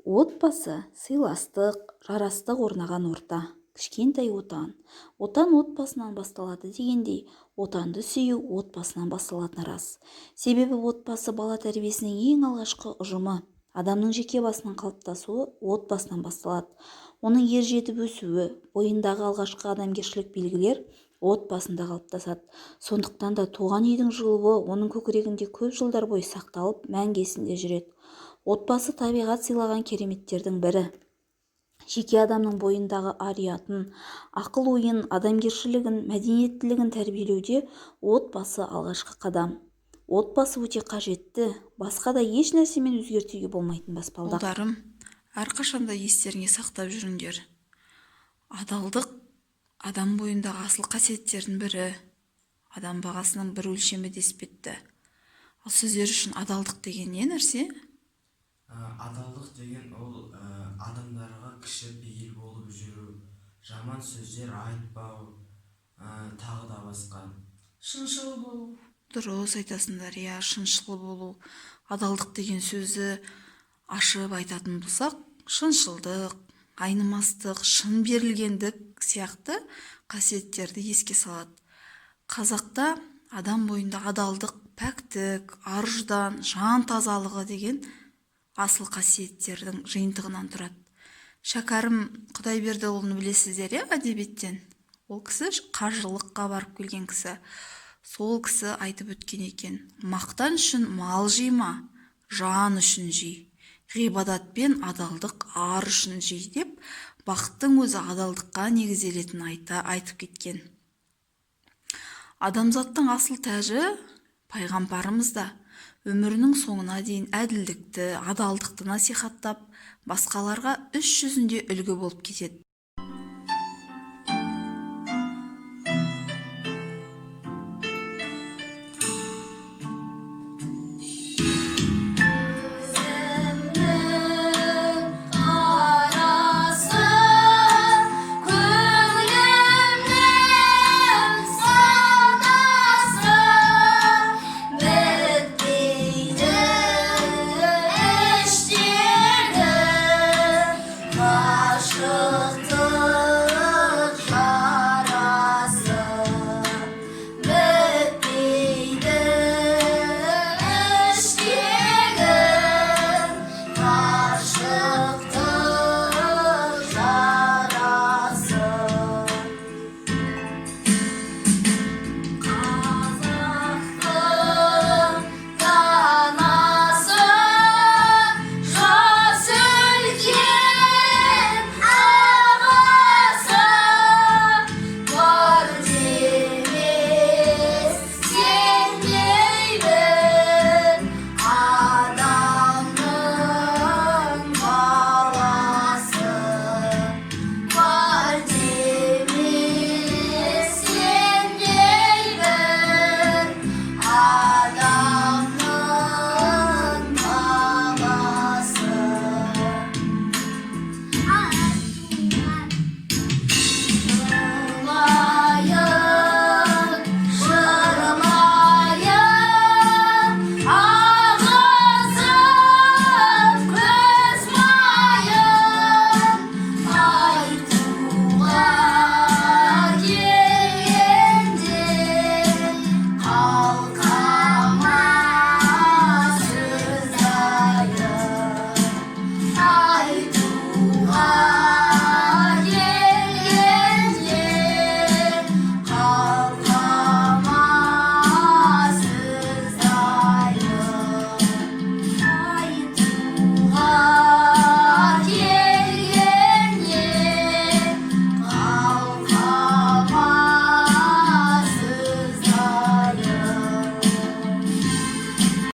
Отбасы сыйластық, жарастық орнаған орта. Кішкентай отан. Отан отбасынан басталады дегендей, отанды сүю отбасынан басталатыны рас. Себебі отбасы бала тәрбиесінің ең алғашқы ұжымы. Адамның жеке басының қалыптасуы отбасынан басталады. Оның ер жетіп өсуі, бойындағы алғашқы адамгершілік белгілер отбасында қалыптасады. Сондықтан да туған үйдің жылуы оның көкірегінде көп жылдар бойы сақталып, мәңгі есінде жүреді. Отбасы табиғат сыйлаған кереметтердің бірі. Жеке адамның бойындағы ар-ұятын, ақыл-ойын, адамгершілігін, мәдениеттілігін тәрбиелеуде отбасы алғашқы қадам. Отбасы өте қажетті, басқа да еш нәрсемен өзгертуге болмайтын баспалдақ. Ұлдарым, әрқашанда естеріңе сақтап жүріңдер. Адалдық адам бойындағы асыл қасиеттердің бірі. Адам бағасының бір өлшемі деспетті. Ал сіздер үшін адалдық деген не нәрсе? Адалдық деген ол адамдарға кіші бейіл болып жүру, жаман сөздер айтпау, тағы да басқа. Шыншыл болу. Дұрыс айтасыңдар, иә, шыншыл болу. Адалдық деген сөзді ашып айтатын болсақ, шыншылдық, айнымастық, шын берілгендік сияқты қасиеттерді еске салады. Қазақта адам бойында адалдық, пәктік, ар-ұждан, жан тазалығы деген асыл қасиеттердің жиынтығынан тұрады. Шәкәрім Құдайбердіұлын білесіздер, әдебиеттен. Ол кісі қажылыққа барып келген кісі. Сол кісі айтып өткен екен: мақтан үшін мал жима, жан үшін жи. Ғибадат пен адалдық ар үшін жи деп, бақыттың өзі адалдыққа негізделетінін айтып кеткен. Адамзаттың асыл тәжі пайғамбарымыз да өмірінің соңына дейін әділдікті, адалдықты насихаттап, басқаларға іс жүзінде үлгі болып кетеді.